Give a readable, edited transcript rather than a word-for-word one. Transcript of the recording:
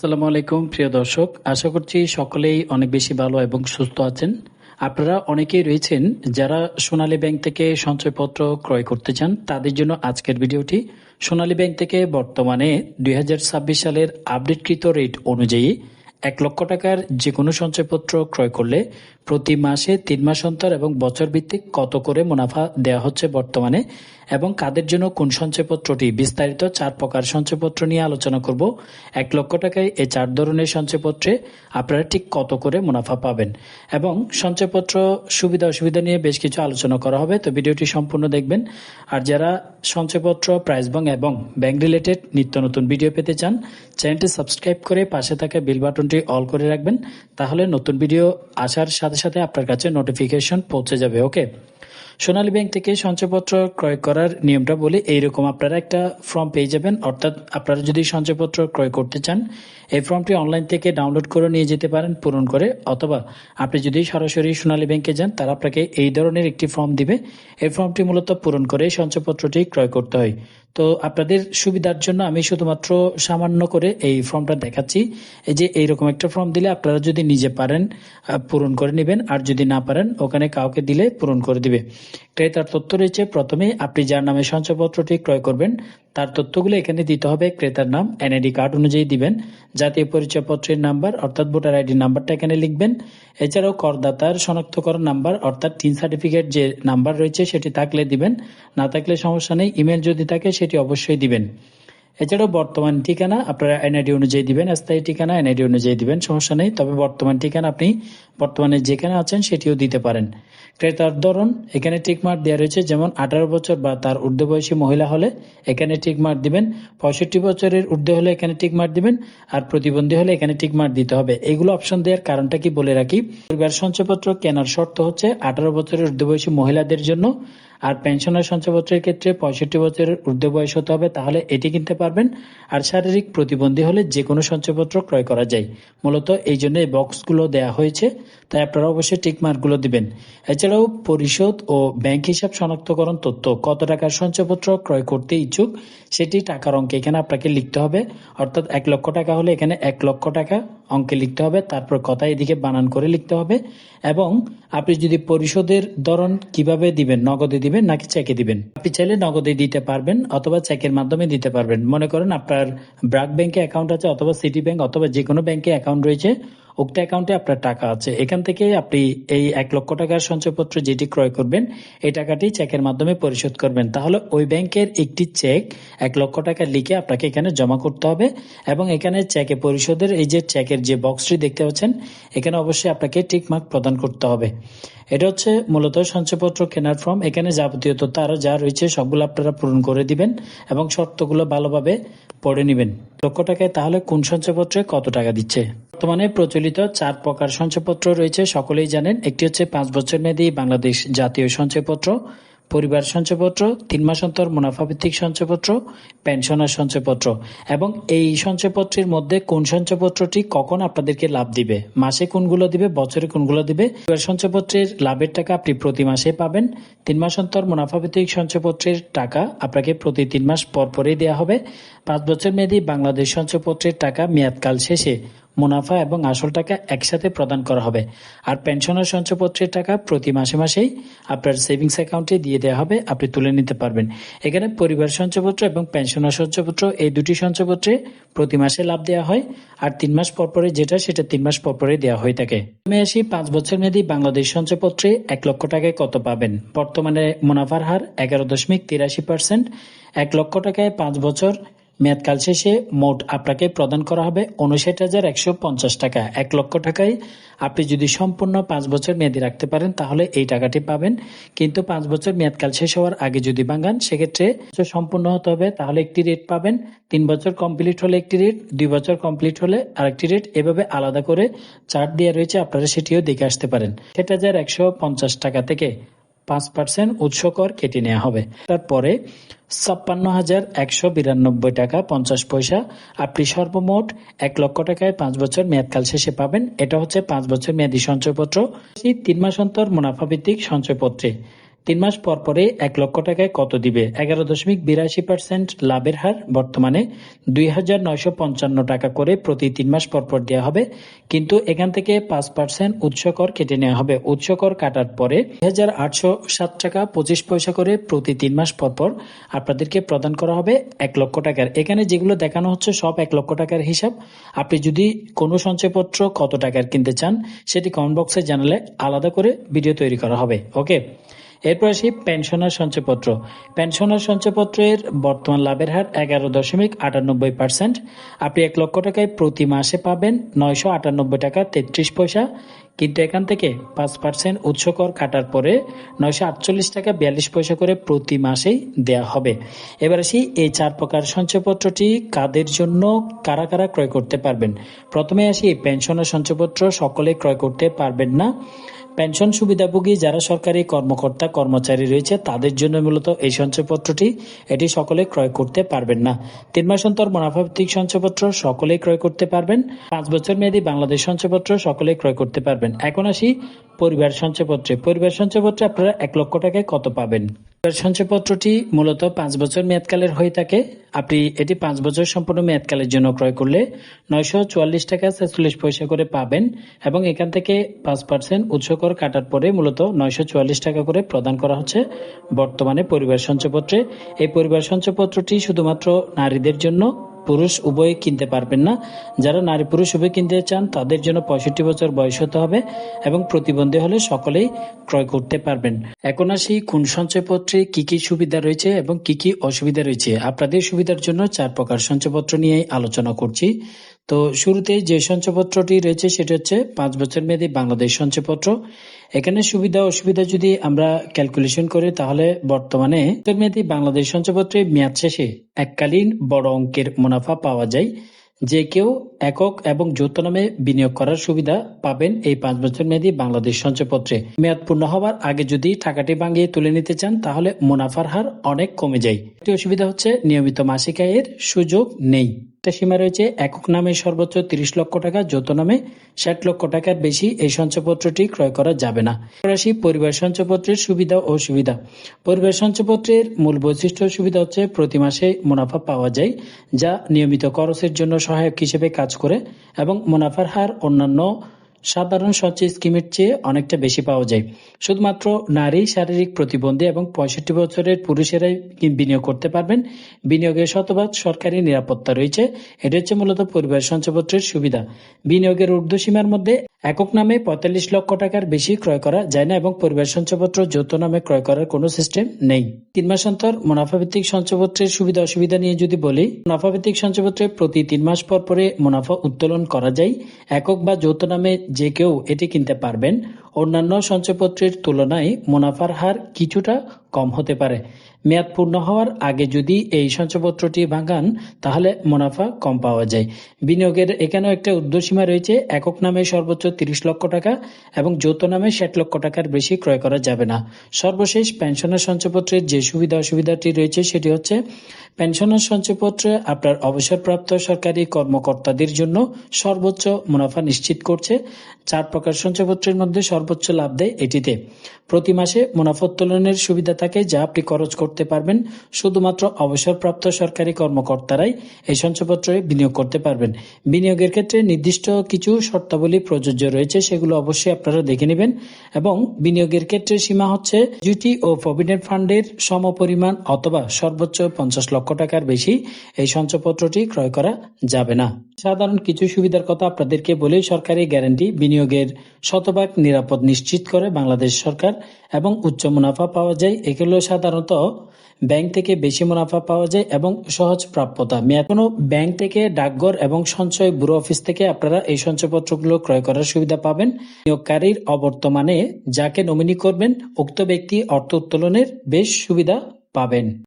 আসসালামু আলাইকুম প্রিয় দর্শক, আশা করছি সকলেই অনেক বেশি ভালো এবং সুস্থ আছেন। আপনারা অনেকেই রয়েছেন যারা সোনালী ব্যাংক থেকে সঞ্চয়পত্র ক্রয় করতে চান। তাদের জন্য আজকের ভিডিওটি। সোনালী ব্যাংক থেকে বর্তমানে 2026 সালের আপডেটকৃত রেট অনুযায়ী 1 লক্ষ টাকার যে কোনো সঞ্চয়পত্র ক্রয় করলে প্রতি মাসে 3 মাস অন্তর এবং বছর ভিত্তিক কত করে মুনাফা দেওয়া হচ্ছে বর্তমানে, এবং কাদের জন্য কোন সঞ্চয়পত্রটি, বিস্তারিত 4 প্রকার সঞ্চয়পত্র নিয়ে আলোচনা করব। 1 লক্ষ টাকায় এই 4 ধরনের সঞ্চয়পত্রে আপনারা ঠিক কত করে মুনাফা পাবেন এবং সঞ্চয়পত্র সুবিধা অসুবিধা নিয়ে বেশ কিছু আলোচনা করা হবে। তো ভিডিওটি সম্পূর্ণ দেখবেন। আর যারা সঞ্চয়পত্র, প্রাইস বং এবং ব্যাংক রিলেটেড নিত্য নতুন ভিডিও পেতে চান, চ্যানেলটি সাবস্ক্রাইব করে পাশে থাকা বেল বাটনটি অল করে রাখবেন। তাহলে নতুন ভিডিও আসার সাথে সাথে আপনার কাছে নোটিফিকেশন পৌঁছে যাবে। ওকে, সোনালী ব্যাংক থেকে সঞ্চয়পত্র ক্রয় করার নিয়মটা বলি। এইরকম আপনারা একটা ফর্ম পেয়ে যাবেন, অর্থাৎ আপনারা যদি সঞ্চয়পত্র ক্রয় করতে চান এই ফর্মটি অনলাইন থেকে ডাউনলোড করে নিয়ে যেতে পারেন পূরণ করে, অথবা আপনি যদি সরাসরি সোনালী ব্যাংকে যান তারা আপনাকে এই ধরনের একটি ফর্ম দিবে। এই ফর্মটি মূলত পূরণ করে সঞ্চয়পত্রটি ক্রয় করতে হয়। তো আপনাদের সুবিধার জন্য আমি শুধুমাত্র সামান্য করে এই ফর্মটা দেখাচ্ছি। এই যে এইরকম একটা ফর্ম দিলে আপনারা যদি নিজে পারেন পূরণ করে নেবেন, আর যদি না পারেন ওখানে কাউকে দিলে পূরণ করে দিবে। ক্রেতার তথ্য রয়েছে। প্রথমে আপনি যার নামে সঞ্চয়পত্রটি ক্রয় করবেন তার তথ্যগুলো এখানে দিতে হবে। ক্রেতার নাম এনআইডি কার্ড অনুযায়ী দিবেন, জাতীয় পরিচয়পত্রের নাম্বার অর্থাৎ ভোটার আইডি নাম্বারটা এখানে লিখবেন। এছাড়াও করদাতার শনাক্তকরণ নাম্বার অর্থাৎ টিন সার্টিফিকেট যে নাম্বার রয়েছে সেটি থাকলে দিবেন, না থাকলে সমস্যা নেই। ইমেল যদি থাকে সেটি অবশ্যই দিবেন। এছাড়াও বর্তমান ঠিকানা আপনারা এনআইডি অনুযায়ী দিবেন, স্থায়ী ঠিকানা এনআইডি অনুযায়ী দিবেন, সমস্যা নেই। তবে বর্তমান ঠিকানা আপনি বর্তমানে যেখানে আছেন সেটিও দিতে পারেন। ক্রেতার ধরন এখানে টিকমার্ক দেওয়া রয়েছে, যেমন 18 বছর বা তার ঊর্ধ্ব বয়সী মহিলা হলে এখানে টিকমার্ক দিবেন, 65 বছরের ঊর্ধ্বে হলে এখানে টিকমার্ক দিবেন, আর প্রতিবন্ধী হলে এখানে টিকমার্ক দিতে হবে। এইগুলো অপশন দেওয়ার কারণটা কি বলে রাখি। পরিবার সঞ্চয়পত্র কেনার শর্ত হচ্ছে 18 বছরের ঊর্ধ্ব বয়সী মহিলাদের জন্য, আর পেনশনার সঞ্চয়পত্রের ক্ষেত্রে 65 বছরের ঊর্ধ্ব বয়স হতে হবে, তাহলে এটি কিনতে পারবেন। আর শারীরিক প্রতিবন্ধী হলে যে কোনো সঞ্চয়পত্র ক্রয় করা যায়। মূলত এই জন্য এই বক্সগুলো দেওয়া হয়েছে, তাই আপনারা অবশ্যই টিক মার্কগুলো দিবেন। এছাড়াও পরিশোধ ও ব্যাংক হিসাব শনাক্তকরণ তথ্য, কত টাকার সঞ্চয়পত্র ক্রয় করতে ইচ্ছুক সেটি টাকার অঙ্কে এখানে আপনাকে লিখতে হবে। অর্থাৎ 1 লক্ষ টাকা হলে এখানে 1 লক্ষ টাকা অঙ্কে লিখতে হবে, তারপর কথা এদিকে বানান করে লিখতে হবে। এবং আপনি যদি পরিশোধের ধরন কিভাবে দিবেন, নগদে দিবেন নাকি চেকে দিবেন, আপনি চাইলে নগদে দিতে পারবেন অথবা চেকের মাধ্যমে দিতে পারবেন। মনে করেন আপনার ব্র্যাক ব্যাংকে অ্যাকাউন্ট আছে অথবা সিটি ব্যাংক অথবা যে কোনো ব্যাংকে অ্যাকাউন্ট রয়েছে, উক্ত অ্যাকাউন্টে আপনার টাকা আছে, এখান থেকে আপনি এই 1 লক্ষ টাকার সঞ্চয়পত্র যেটি ক্রয় করবেন এই টাকাটি চেকের মাধ্যমে পরিশোধ করবেন। তাহলে ওই ব্যাংকের একটি চেক 1 লক্ষ টাকা লিখে আপনাকে এখানে জমা করতে হবে, এবং এখানে চেকে পরিশোধের এই যে চেকের যে বক্সটি দেখতে পাচ্ছেন এখানে অবশ্যই আপনাকে টিক মার্ক প্রদান করতে হবে। এটা হচ্ছে মূলত সঞ্চয়পত্র কেনার ফর্ম। এখানে যাবতীয় তথ্য আরো যা রয়েছে সবগুলো আপনারা পূরণ করে দিবেন এবং শর্তগুলো ভালোভাবে পড়ে নেবেন। লক্ষ টাকায় তাহলে কোন সঞ্চয়পত্রে কত টাকা দিচ্ছে। বর্তমানে প্রচলিত 4 প্রকার সঞ্চয়পত্র রয়েছে, সকলেই জানেন। একটি হচ্ছে 5 বছর মেয়াদী বাংলাদেশ জাতীয় সঞ্চয়পত্র, পরিবার সঞ্চয়পত্র, 3 মাস অন্তর মুনাফা ভিত্তিক সঞ্চয়পত্র, পেনশনার সঞ্চয়পত্র। এবং এই সঞ্চয়পত্রের মধ্যে কোন সঞ্চয়পত্রটি কখন আপনাদেরকে লাভ দিবে, মাসে কোনগুলো দিবে, বছরে কোনগুলো দিবে। পরিবার সঞ্চয়পত্রের লাভের টাকা আপনি প্রতি মাসে পাবেন। 3 মাস অন্তর মুনাফা ভিত্তিক সঞ্চয়পত্রের টাকা আপনাকে প্রতি 3 মাস পর পরেই দেওয়া হবে। 5 বছর মেয়াদী বাংলাদেশ সঞ্চয়পত্রের টাকা মেয়াদকাল শেষে মুনাফা এবং আসল টাকা একসাথে প্রদান করা হবে। আর পেনশনার সঞ্চয়পত্রের টাকা প্রতি মাসে মাসেই আপনার সেভিংস অ্যাকাউন্টে দিয়ে দেওয়া হবে, আপনি তুলে নিতে পারবেন। এখানে পরিবার সঞ্চয়পত্র এবং পেনশনার সঞ্চয়পত্র এই দুটি সঞ্চয়পত্রে প্রতি মাসে লাভ দেওয়া হয়, আর 3 মাস পর পরে যেটা সেটা 3 মাস পর পরে দেওয়া হয়ে থাকে। আমি আসি 5 বছর মেয়াদী বাংলাদেশ সঞ্চয়পত্রে 1 লক্ষ টাকায় কত পাবেন। বর্তমানে মুনাফার হার 11.83%। 1 লক্ষ টাকায় 5 বছর মেয়াদকাল শেষে মোট আপনাকে প্রদান করা হবে 59,150 টাকা। 1 লক্ষ টাকায় আপনি যদি সম্পূর্ণ 5 বছর মেয়াদি রাখতে পারেন তাহলে এই টাকাটি পাবেন। কিন্তু 5 বছর মেয়াদকাল শেষ হওয়ার আগে যদি ভাঙান সেক্ষেত্রে সম্পূর্ণ হতে হবে, তাহলে একটি রেট পাবেন। 3 বছর কমপ্লিট হলে একটি রেট, 2 বছর কমপ্লিট হলে আরেকটি রেট, এভাবে আলাদা করে চার্ট দেওয়া রয়েছে, আপনারা সেটিও দেখে আসতে পারেন। 6150 টাকা থেকে 5% উৎস কর কেটে নেওয়া হবে। তারপরে 56,192 টাকা 50 পয়সা আপনি সর্বমোট 1 লক্ষ টাকায় 5 বছর মেয়াদকাল শেষে পাবেন। এটা হচ্ছে 5 বছর মেয়াদী সঞ্চয়পত্র। 3 মাস অন্তর মুনাফা ভিত্তিক সঞ্চয়পত্রে 3 মাস পর পরে 1 লক্ষ টাকায় কত দিবে? 11.82% লাভের হার বর্তমানে 2,955 টাকা করে প্রতি 3 মাস পর পর দেওয়া হবে, কিন্তু এখান থেকে 5% উৎস কর কেটে নেওয়া হবে। উৎস কর কাটার পরে 2,807 টাকা 25 পয়সা করে প্রতি 3 মাস পর পর আপনাদেরকে প্রদান করা হবে 1 লক্ষ টাকার। এখানে যেগুলো দেখানো হচ্ছে সব 1 লক্ষ টাকার হিসাব। আপনি যদি কোনো সঞ্চয়পত্র কত টাকার কিনতে চান সেটি কমেন্ট বক্সে জানালে আলাদা করে ভিডিও তৈরি করা হবে। ওকে, এরপর আসি পেনশনার সঞ্চয়পত্র। পেনশনার সঞ্চয়পত্রের বর্তমান লাভের হার 11.98%। আপনি 1 লক্ষ টাকায় প্রতি মাসে পাবেন 998 টাকা 33 পয়সা, কিন্তু এখান থেকে 5% উৎস কর কাটার পরে 948 টাকা 42 পয়সা করে প্রতি মাসেই দেয়া হবে। এবার আসি এই 4 প্রকার সঞ্চয়পত্রটি কাদের জন্য, কারা কারা ক্রয় করতে পারবেন। প্রথমে আসি পেনশনার সঞ্চয়পত্র সকলে ক্রয় করতে পারবেন না। পেনশন সুবিধাভোগী যারা সরকারি কর্মকর্তা কর্মচারী রয়েছে তাদের জন্য মূলত এই সঞ্চয়পত্রটি, এটি সকলে ক্রয় করতে পারবেন না। 3 মাস অন্তর মুনাফাভিত্তিক সঞ্চয়পত্র সকলেই ক্রয় করতে পারবেন। 5 বছর মেয়াদী বাংলাদেশ সঞ্চয়পত্র সকলেই ক্রয় করতে পারবেন। এখন আসি পরিবার সঞ্চয়পত্রে। পরিবার সঞ্চয়পত্রে আপনারা 1 লক্ষ টাকায় কত পাবেন? পরিবার সঞ্চয়পত্রটি মূলত 5 বছর মেয়াদকালের হয়ে থাকে। আপনি এটি 5 বছর সম্পূর্ণ মেয়াদকালের জন্য ক্রয় করলে 944 টাকা 46 পয়সা করে পাবেন, এবং এখান থেকে 5% উৎস কর কাটার পরে মূলত 944 টাকা করে প্রদান করা হচ্ছে বর্তমানে পরিবার সঞ্চয়পত্রে। এই পরিবার সঞ্চয়পত্রটি শুধুমাত্র নারীদের জন্য, পুরুষ উভয় কিনতে পারবেন না। যারা নারী পুরুষ উভয় কিনতে চান তাদের জন্য 65 বছর বয়স হতে হবে এবং প্রতিবন্ধী হলে সকলেই ক্রয় করতে পারবেন। এখন আসি কোন সঞ্চয়পত্রে কি কি সুবিধা রয়েছে এবং কি কি অসুবিধা রয়েছে। আপনাদের সুবিধার জন্য 4 প্রকার সঞ্চয়পত্র নিয়ে আলোচনা করছি। তো শুরুতে যে সঞ্চয়পত্রটি রয়েছে সেটা হচ্ছে 5 বছর মেয়াদী বাংলাদেশ সঞ্চয়পত্র। এখানে সুবিধা অসুবিধা যদি আমরা ক্যালকুলেশন করি তাহলে বর্তমানে মেয়াদী বাংলাদেশ সঞ্চয়পত্রে মেয়াদ শেষে এককালীন বড় অঙ্কের মুনাফা পাওয়া যায়। যে কেউ একক এবং যৌথ নামে বিনিয়োগ করার সুবিধা পাবেন এই 5 বছর মেয়াদী বাংলাদেশ সঞ্চয়পত্রে। মেয়াদ পূর্ণ হওয়ার আগে যদি টাকাটি ভাঙিয়ে তুলে নিতে চান তাহলে মুনাফার হার অনেক কমে যায়। একটি অসুবিধা হচ্ছে নিয়মিত মাসিক আয়ের সুযোগ নেই। সীমা রয়েছে একক নামে সর্বোচ্চ 30 লক্ষ টাকা, যৌথ নামে 60 লক্ষ টাকার বেশি এই সঞ্চয়পত্রটি ক্রয় করা যাবে না। আসি পরিবার সঞ্চয়পত্রের সুবিধা ও অসুবিধা। পরিবার সঞ্চয়পত্রের মূল বৈশিষ্ট্য সুবিধা হচ্ছে প্রতি মাসে মুনাফা পাওয়া যায়, যা নিয়মিত খরচের জন্য সহায়ক হিসেবে কাজ করে, এবং মুনাফার হার অন্যান্য সাধারণ সঞ্চয় স্কিমের চেয়ে অনেকটা বেশি পাওয়া যায়। শুধুমাত্র নারী, শারীরিক প্রতিবন্ধী এবং 65 বছরের পুরুষেরাই বিনিয়োগ করতে পারবেন। বিনিয়োগের শতভাগ সরকারি নিরাপত্তা রয়েছে। এটা হচ্ছে মূলত পরিবার সঞ্চয়পত্রের সুবিধা। বিনিয়োগের ঊর্ধ্বসীমার মধ্যে একক নামে 45 লক্ষ টাকার বেশি ক্রয় করা যায় না, এবং পরিবার সঞ্চয়পত্র যৌথ নামে ক্রয় করার কোনো সিস্টেম নেই। 3 মাস অন্তর মুনাফাভিত্তিক সঞ্চয়পত্রের সুবিধা অসুবিধা নিয়ে যদি বলি, মুনাফাভিত্তিক সঞ্চয়পত্রে প্রতি 3 মাস পর পরে মুনাফা উত্তোলন করা যায়। একক বা যৌথ নামে যে কেউ এটি কিনতে পারবেন। অন্যান্য সঞ্চয়পত্রের তুলনায় মুনাফার হার কিছুটা কম হতে পারে। মেয়াদ পূর্ণ হওয়ার আগে যদি এই সঞ্চয়পত্রটি ভাঙান তাহলে মুনাফা কম পাওয়া যায়। বিনিয়োগের এখানেও একটা ঊর্ধ্বসীমা রয়েছে। একক নামে সর্বোচ্চ 30 লক্ষ টাকা এবং যৌথ নামে 60 লক্ষ টাকার বেশি ক্রয় করা যাবে না। সর্বশেষ পেনশনার সঞ্চয়পত্রের যে সুবিধা অসুবিধাটি রয়েছে সেটি হচ্ছে পেনশনার সঞ্চয়পত্রে আপনার অবসরপ্রাপ্ত সরকারি কর্মকর্তাদের জন্য সর্বোচ্চ মুনাফা নিশ্চিত করছে। 4 প্রকার সঞ্চয়পত্রের মধ্যে সর্বোচ্চ লাভ দেয় এটিতে। প্রতি মাসে মুনাফা উত্তোলনের সুবিধা থাকে, যা আপনি খরচ করতে পারবেন। শুধুমাত্র অবসরপ্রাপ্ত সরকারি কর্মকর্তারাই এই সঞ্চয়পত্রে বিনিয়োগ করতে পারবেন। বিনিয়োগের ক্ষেত্রে নির্দিষ্ট কিছু শর্তাবলী প্রযোজ্য রয়েছে, সেগুলো অবশ্যই আপনারা দেখে নেবেন। এবং বিনিয়োগের ক্ষেত্রে সীমা হচ্ছে গ্র্যাচুইটি ও প্রভিডেন্ট ফান্ডের সমপরিমাণ অথবা সর্বোচ্চ 50 লক্ষ টাকার বেশি এই সঞ্চয়পত্রটি ক্রয় করা যাবে না। সাধারণ কিছু সুবিধার কথা আপনাদেরকে বলে, সরকারি গ্যারান্টি, বিনিয়োগের শতভাগ নিরাপদ নিশ্চিত করে বাংলাদেশ সরকার, এবং উচ্চ মুনাফা পাওয়া যায়। এগুলো সাধারণত ব্যাংক থেকে বেশি মুনাফা পাওয়া যায় এবং সহজ প্রাপ্যতা। মেয়াদ কোনো ব্যাংক থেকে, ডাকঘর এবং সঞ্চয় ব্যুরো অফিস থেকে আপনারা এই সঞ্চয়পত্রগুলো ক্রয় করার সুবিধা পাবেন। বিনিয়োগকারীর অবর্তমানে যাকে নমিনি করবেন উক্ত ব্যক্তি অর্থ উত্তোলনের বেশ সুবিধা পাবেন।